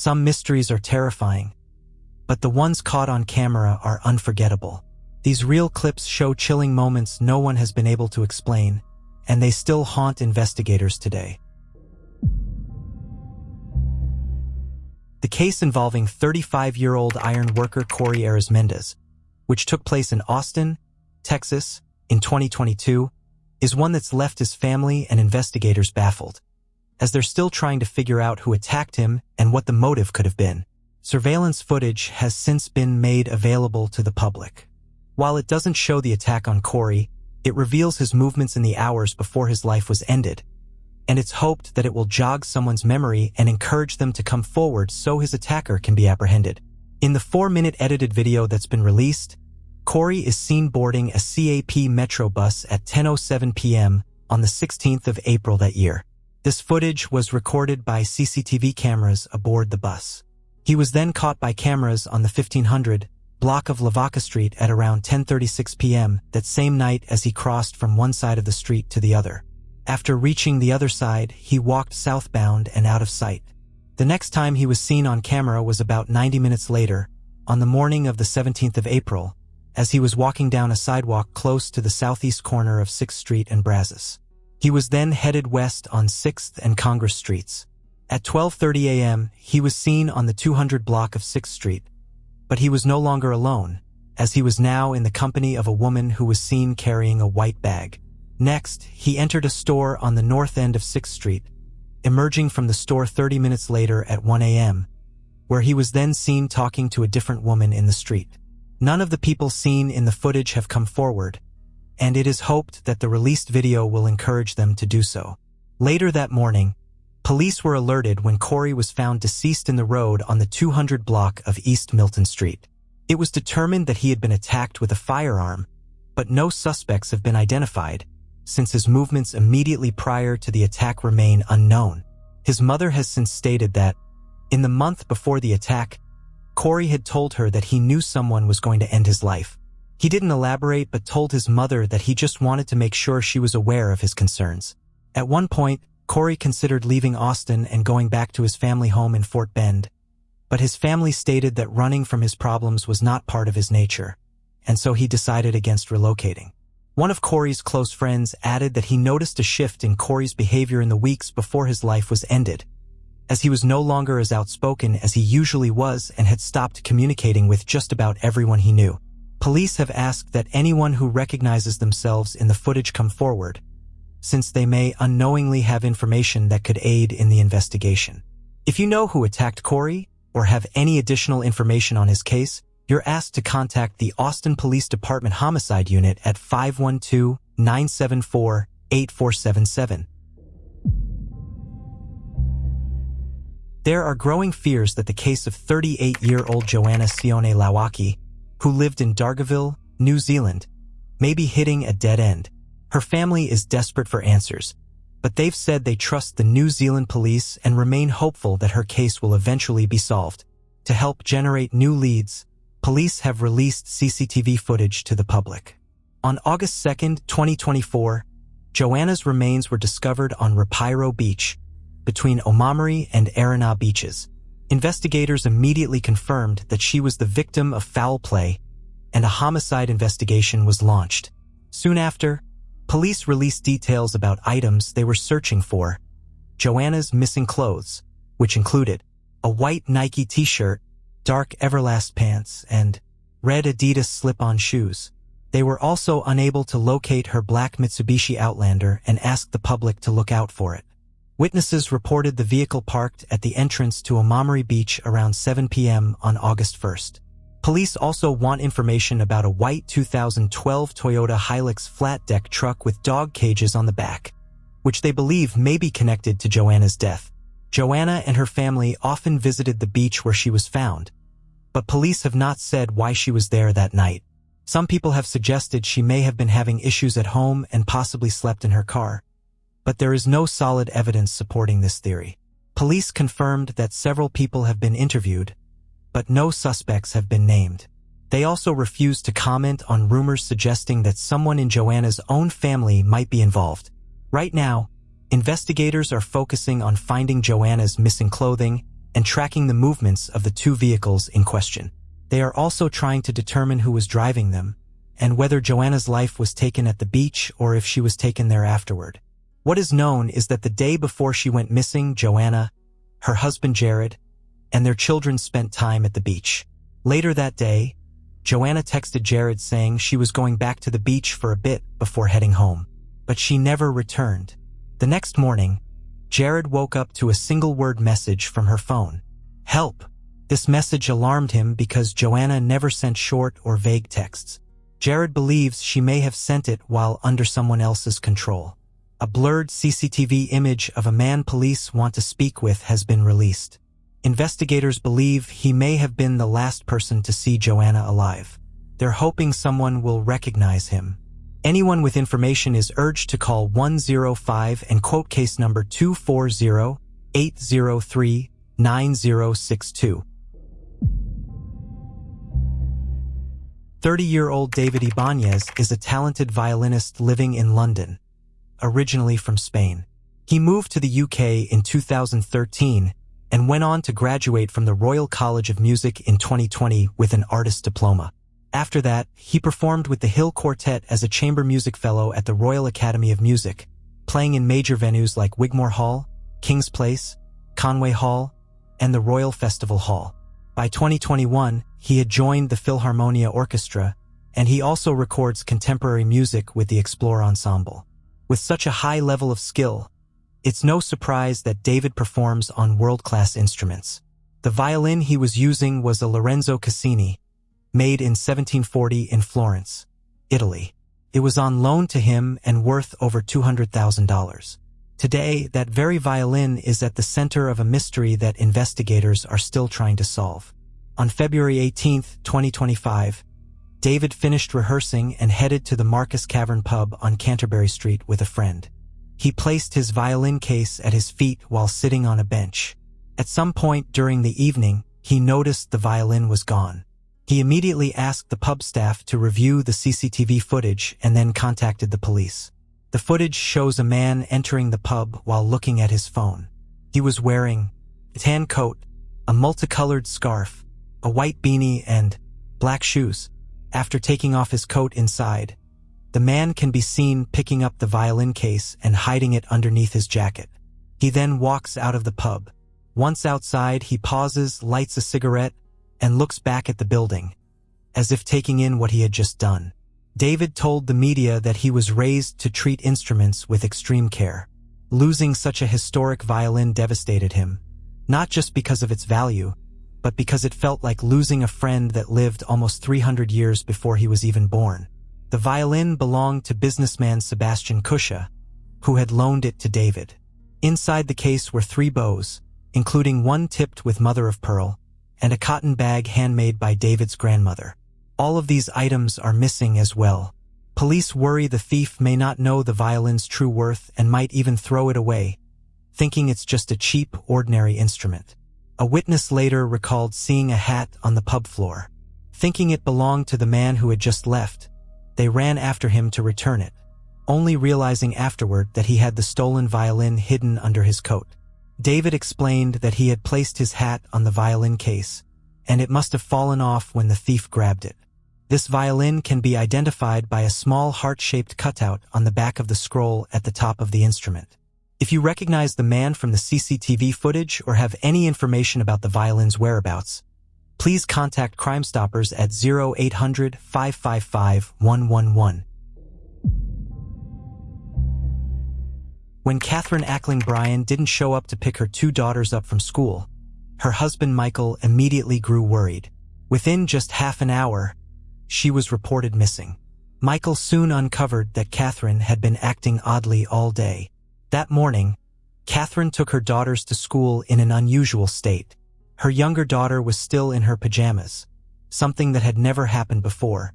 Some mysteries are terrifying, but the ones caught on camera are unforgettable. These real clips show chilling moments no one has been able to explain, and they still haunt investigators today. The case involving 35-year-old iron worker Cory Mendes, which took place in Austin, Texas, in 2022, is one that's left his family and investigators baffled, as they're still trying to figure out who attacked him and what the motive could have been. Surveillance footage has since been made available to the public. While it doesn't show the attack on Cory, it reveals his movements in the hours before his life was ended, and it's hoped that it will jog someone's memory and encourage them to come forward so his attacker can be apprehended. In the 4-minute edited video that's been released, Cory is seen boarding a CAP Metro bus at 10:07 p.m. on the 16th of April that year. This footage was recorded by CCTV cameras aboard the bus. He was then caught by cameras on the 1500 block of Lawaki Street at around 10:36 p.m. that same night as he crossed from one side of the street to the other. After reaching the other side, he walked southbound and out of sight. The next time he was seen on camera was about 90 minutes later, on the morning of the 17th of April, as he was walking down a sidewalk close to the southeast corner of 6th Street and Brazos. He was then headed west on 6th and Congress Streets. At 12:30 a.m., he was seen on the 200 block of 6th Street, but he was no longer alone, as he was now in the company of a woman who was seen carrying a white bag. Next, he entered a store on the north end of 6th Street, emerging from the store 30 minutes later at 1 a.m., where he was then seen talking to a different woman in the street. None of the people seen in the footage have come forward, and it is hoped that the released video will encourage them to do so. Later that morning, police were alerted when Cory was found deceased in the road on the 200 block of East Milton Street. It was determined that he had been attacked with a firearm, but no suspects have been identified, since his movements immediately prior to the attack remain unknown. His mother has since stated that, in the month before the attack, Cory had told her that he knew someone was going to end his life. He didn't elaborate but told his mother that he just wanted to make sure she was aware of his concerns. At one point, Cory considered leaving Austin and going back to his family home in Fort Bend, but his family stated that running from his problems was not part of his nature, and so he decided against relocating. One of Cory's close friends added that he noticed a shift in Cory's behavior in the weeks before his life was ended, as he was no longer as outspoken as he usually was and had stopped communicating with just about everyone he knew. Police have asked that anyone who recognizes themselves in the footage come forward, since they may unknowingly have information that could aid in the investigation. If you know who attacked Cory or have any additional information on his case, you're asked to contact the Austin Police Department Homicide Unit at 512-974-8477. There are growing fears that the case of 38-year-old Joanna Lawaki, who lived in Dargaville, New Zealand, may be hitting a dead end. Her family is desperate for answers, but they've said they trust the New Zealand police and remain hopeful that her case will eventually be solved. To help generate new leads, police have released CCTV footage to the public. On August 2, 2024, Joanna's remains were discovered on Rapiro Beach, between Omamari and Arana beaches. Investigators immediately confirmed that she was the victim of foul play, and a homicide investigation was launched. Soon after, police released details about items they were searching for: Joanna's missing clothes, which included a white Nike t-shirt, dark Everlast pants, and red Adidas slip-on shoes. They were also unable to locate her black Mitsubishi Outlander and asked the public to look out for it. Witnesses reported the vehicle parked at the entrance to Omamari Beach around 7 p.m. on August 1st. Police also want information about a white 2012 Toyota Hilux flat-deck truck with dog cages on the back, which they believe may be connected to Joanna's death. Joanna and her family often visited the beach where she was found, but police have not said why she was there that night. Some people have suggested she may have been having issues at home and possibly slept in her car, but there is no solid evidence supporting this theory. Police confirmed that several people have been interviewed, but no suspects have been named. They also refused to comment on rumors suggesting that someone in Joanna's own family might be involved. Right now, investigators are focusing on finding Joanna's missing clothing and tracking the movements of the two vehicles in question. They are also trying to determine who was driving them, and whether Joanna's life was taken at the beach or if she was taken there afterward. What is known is that the day before she went missing, Joanna, her husband Jared, and their children spent time at the beach. Later that day, Joanna texted Jared saying she was going back to the beach for a bit before heading home, but she never returned. The next morning, Jared woke up to a single-word message from her phone. Help! This message alarmed him because Joanna never sent short or vague texts. Jared believes she may have sent it while under someone else's control. A blurred CCTV image of a man police want to speak with has been released. Investigators believe he may have been the last person to see Joanna alive. They're hoping someone will recognize him. Anyone with information is urged to call 105 and quote case number 240-803-9062. 30-year-old David Ibanez is a talented violinist living in London, originally from Spain. He moved to the UK in 2013 and went on to graduate from the Royal College of Music in 2020 with an artist's diploma. After that, he performed with the Hill Quartet as a chamber music fellow at the Royal Academy of Music, playing in major venues like Wigmore Hall, King's Place, Conway Hall, and the Royal Festival Hall. By 2021, he had joined the Philharmonia Orchestra, and he also records contemporary music with the Explore Ensemble. With such a high level of skill, it's no surprise that David performs on world-class instruments. The violin he was using was a Lorenzo Cassini, made in 1740 in Florence, Italy. It was on loan to him and worth over $200,000. Today, that very violin is at the center of a mystery that investigators are still trying to solve. On February 18, 2025, David finished rehearsing and headed to the Marcus Cavern pub on Canterbury Street with a friend. He placed his violin case at his feet while sitting on a bench. At some point during the evening, he noticed the violin was gone. He immediately asked the pub staff to review the CCTV footage and then contacted the police. The footage shows a man entering the pub while looking at his phone. He was wearing a tan coat, a multicolored scarf, a white beanie, and black shoes. After taking off his coat inside, the man can be seen picking up the violin case and hiding it underneath his jacket. He then walks out of the pub. Once outside, he pauses, lights a cigarette, and looks back at the building, as if taking in what he had just done. David told the media that he was raised to treat instruments with extreme care. Losing such a historic violin devastated him, not just because of its value, but because it felt like losing a friend that lived almost 300 years before he was even born. The violin belonged to businessman Sebastian Kusha, who had loaned it to David. Inside the case were 3 bows, including one tipped with mother of pearl, and a cotton bag handmade by David's grandmother. All of these items are missing as well. Police worry the thief may not know the violin's true worth and might even throw it away, thinking it's just a cheap, ordinary instrument. A witness later recalled seeing a hat on the pub floor. Thinking it belonged to the man who had just left, they ran after him to return it, only realizing afterward that he had the stolen violin hidden under his coat. David explained that he had placed his hat on the violin case, and it must have fallen off when the thief grabbed it. This violin can be identified by a small heart-shaped cutout on the back of the scroll at the top of the instrument. If you recognize the man from the CCTV footage or have any information about the violin's whereabouts, please contact Crime Stoppers at 0800-555-111. When Catherine Ackling Bryan didn't show up to pick her 2 daughters up from school, her husband Michael immediately grew worried. Within just half an hour, she was reported missing. Michael soon uncovered that Catherine had been acting oddly all day. That morning, Catherine took her daughters to school in an unusual state. Her younger daughter was still in her pajamas, something that had never happened before,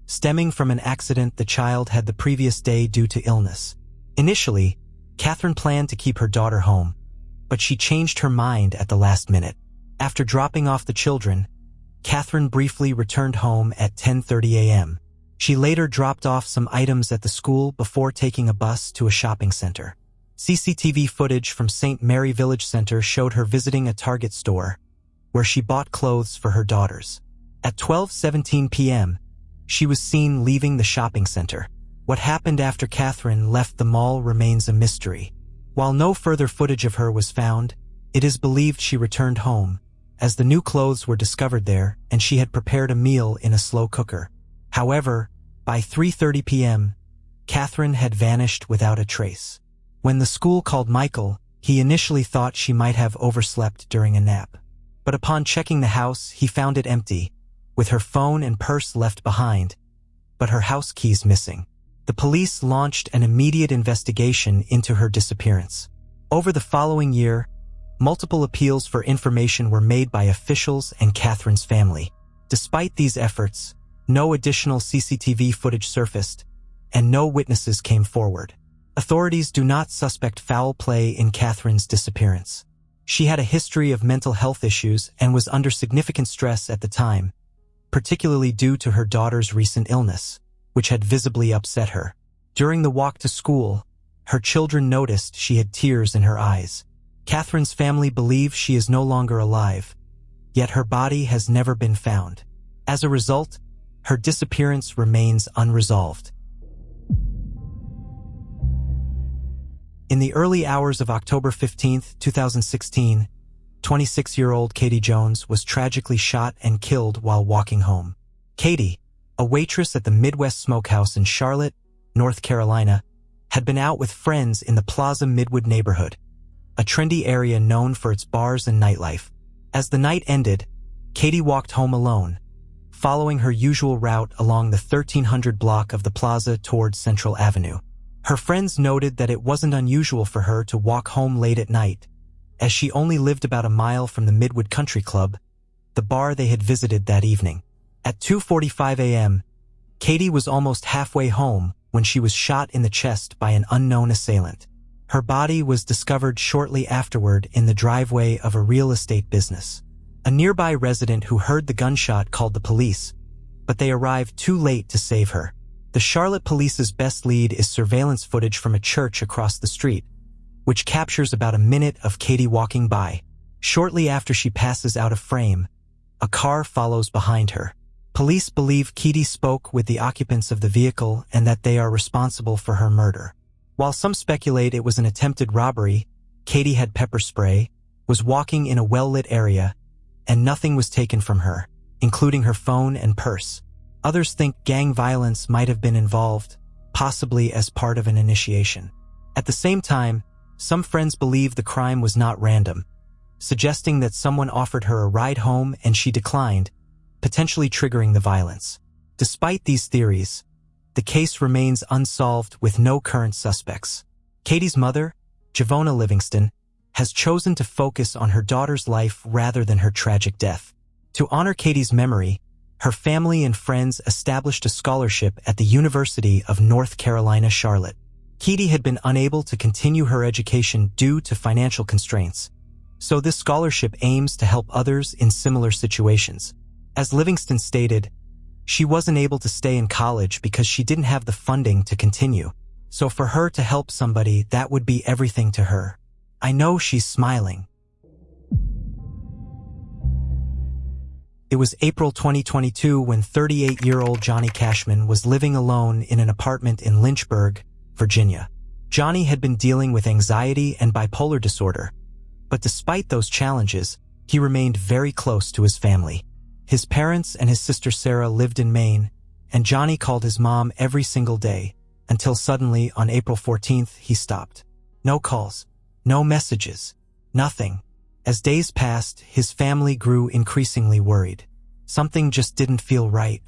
stemming from an accident the child had the previous day due to illness. Initially, Catherine planned to keep her daughter home, but she changed her mind at the last minute. After dropping off the children, Catherine briefly returned home at 10:30 a.m. She later dropped off some items at the school before taking a bus to a shopping center. CCTV footage from St. Mary Village Center showed her visiting a Target store, where she bought clothes for her daughters. At 12:17 p.m., she was seen leaving the shopping center. What happened after Catherine left the mall remains a mystery. While no further footage of her was found, it is believed she returned home, as the new clothes were discovered there and she had prepared a meal in a slow cooker. However, by 3:30 p.m., Catherine had vanished without a trace. When the school called Michael, he initially thought she might have overslept during a nap. But upon checking the house, he found it empty, with her phone and purse left behind, but her house keys missing. The police launched an immediate investigation into her disappearance. Over the following year, multiple appeals for information were made by officials and Catherine's family. Despite these efforts, no additional CCTV footage surfaced, and no witnesses came forward. Authorities do not suspect foul play in Catherine's disappearance. She had a history of mental health issues and was under significant stress at the time, particularly due to her daughter's recent illness, which had visibly upset her. During the walk to school, her children noticed she had tears in her eyes. Catherine's family believes she is no longer alive, yet her body has never been found. As a result, her disappearance remains unresolved. In the early hours of October 15, 2016, 26-year-old Katie Jones was tragically shot and killed while walking home. Katie, a waitress at the Midwest Smokehouse in Charlotte, North Carolina, had been out with friends in the Plaza Midwood neighborhood, a trendy area known for its bars and nightlife. As the night ended, Katie walked home alone, following her usual route along the 1300 block of the plaza towards Central Avenue. Her friends noted that it wasn't unusual for her to walk home late at night, as she only lived about a mile from the Midwood Country Club, the bar they had visited that evening. At 2:45 a.m., Katie was almost halfway home when she was shot in the chest by an unknown assailant. Her body was discovered shortly afterward in the driveway of a real estate business. A nearby resident who heard the gunshot called the police, but they arrived too late to save her. The Charlotte police's best lead is surveillance footage from a church across the street, which captures about a minute of Katie walking by. Shortly after she passes out of frame, a car follows behind her. Police believe Katie spoke with the occupants of the vehicle and that they are responsible for her murder. While some speculate it was an attempted robbery, Katie had pepper spray, was walking in a well-lit area, and nothing was taken from her, including her phone and purse. Others think gang violence might have been involved, possibly as part of an initiation. At the same time, some friends believe the crime was not random, suggesting that someone offered her a ride home and she declined, potentially triggering the violence. Despite these theories, the case remains unsolved with no current suspects. Katie's mother, Joanna Livingston, has chosen to focus on her daughter's life rather than her tragic death. To honor Katie's memory, her family and friends established a scholarship at the University of North Carolina, Charlotte. Katie had been unable to continue her education due to financial constraints, so this scholarship aims to help others in similar situations. As Livingston stated, she wasn't able to stay in college because she didn't have the funding to continue, so for her to help somebody, that would be everything to her. I know she's smiling. It was April 2022 when 38-year-old Johnny Cashman was living alone in an apartment in Lynchburg, Virginia. Johnny had been dealing with anxiety and bipolar disorder, but despite those challenges, he remained very close to his family. His parents and his sister Sarah lived in Maine, and Johnny called his mom every single day, until suddenly on April 14th he stopped. No calls, no messages, nothing. As days passed, his family grew increasingly worried. Something just didn't feel right.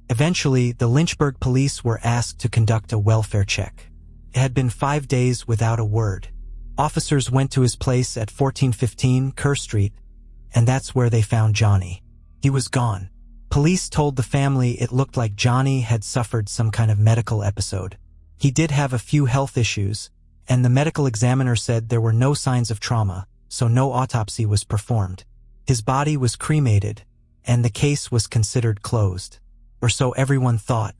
Eventually, the Lynchburg police were asked to conduct a welfare check. It had been 5 days without a word. Officers went to his place at 1415 Kerr Street, and that's where they found Johnny. He was gone. Police told the family it looked like Johnny had suffered some kind of medical episode. He did have a few health issues, and the medical examiner said there were no signs of trauma, so no autopsy was performed. His body was cremated, and the case was considered closed. Or so everyone thought.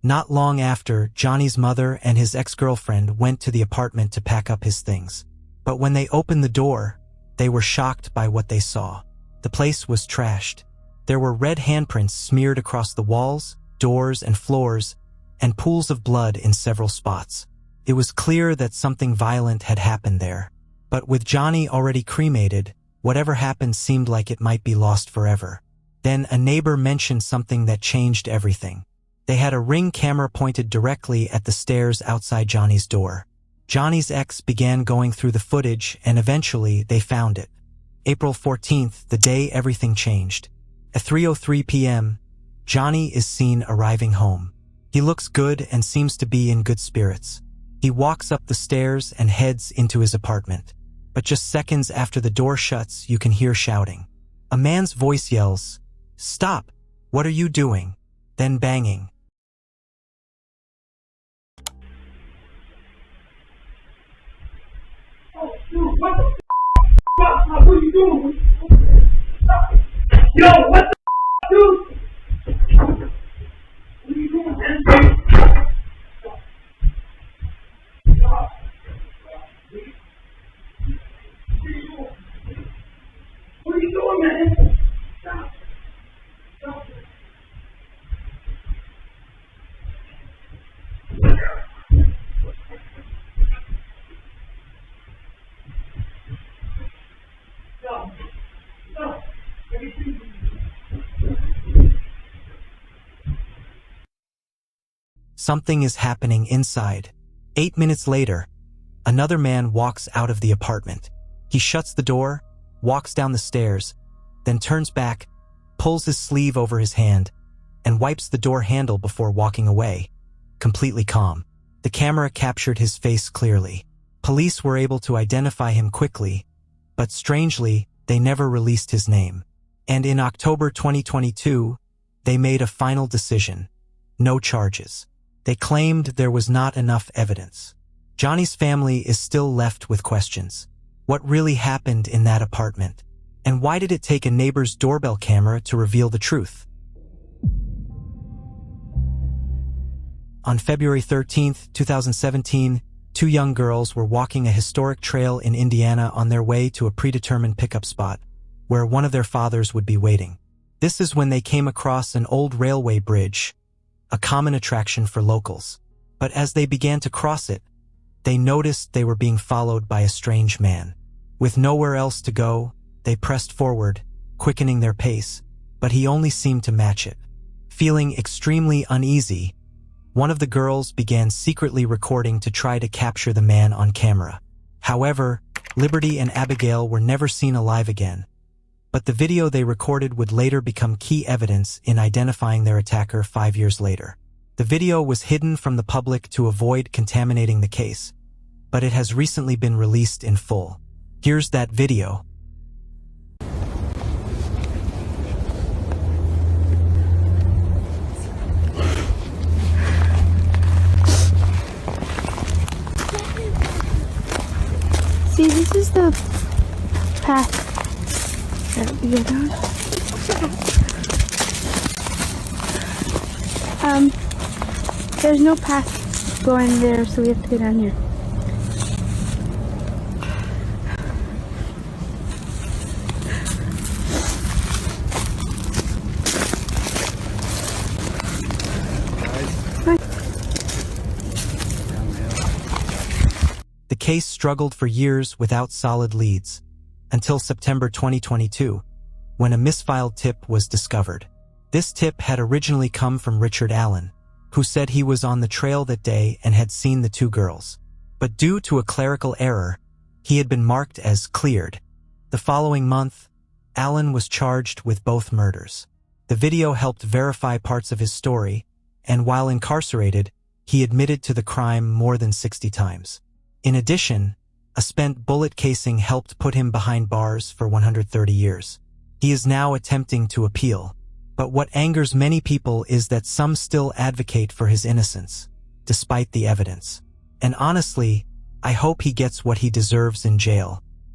Not long after, Johnny's mother and his ex-girlfriend went to the apartment to pack up his things. But when they opened the door, they were shocked by what they saw. The place was trashed. There were red handprints smeared across the walls, doors, and floors, and pools of blood in several spots. It was clear that something violent had happened there. But with Johnny already cremated, whatever happened seemed like it might be lost forever. Then a neighbor mentioned something that changed everything. They had a Ring camera pointed directly at the stairs outside Johnny's door. Johnny's ex began going through the footage, and eventually they found it. April 14th, the day everything changed. At 3:03 p.m., Johnny is seen arriving home. He looks good and seems to be in good spirits. He walks up the stairs and heads into his apartment. But just seconds after the door shuts, you can hear shouting. A man's voice yells, "Stop! What are you doing?" Then banging. Oh, dude, what the f***? What are you doing? Yo, what the f***, dude? What are you doing, man? What are you doing, man? Stop. Stop. Something is happening inside. 8 minutes later, another man walks out of the apartment. He shuts the door, walks down the stairs, then turns back, pulls his sleeve over his hand, and wipes the door handle before walking away, completely calm. The camera captured his face clearly. Police were able to identify him quickly, but strangely, they never released his name. And in October 2022, they made a final decision. No charges. They claimed there was not enough evidence. Johnny's family is still left with questions. What really happened in that apartment? And why did it take a neighbor's doorbell camera to reveal the truth? On February 13, 2017, two young girls were walking a historic trail in Indiana on their way to a predetermined pickup spot, where one of their fathers would be waiting. This is when they came across an old railway bridge, a common attraction for locals. But as they began to cross it, they noticed they were being followed by a strange man. With nowhere else to go, they pressed forward, quickening their pace, but he only seemed to match it. Feeling extremely uneasy, one of the girls began secretly recording to try to capture the man on camera. However, Liberty and Abigail were never seen alive again, but the video they recorded would later become key evidence in identifying their attacker 5 years later. The video was hidden from the public to avoid contaminating the case, but it has recently been released in full. Here's that video. See, this is the path that we go down. There's no path going there, so we have to go down here. The case struggled for years without solid leads, until September 2022, when a misfiled tip was discovered. This tip had originally come from Richard Allen, who said he was on the trail that day and had seen the two girls. But due to a clerical error, he had been marked as cleared. The following month, Allen was charged with both murders. The video helped verify parts of his story, and while incarcerated, he admitted to the crime more than 60 times. In addition, a spent bullet casing helped put him behind bars for 130 years. He is now attempting to appeal. But what angers many people is that some still advocate for his innocence, despite the evidence. And honestly, I hope he gets what he deserves in jail.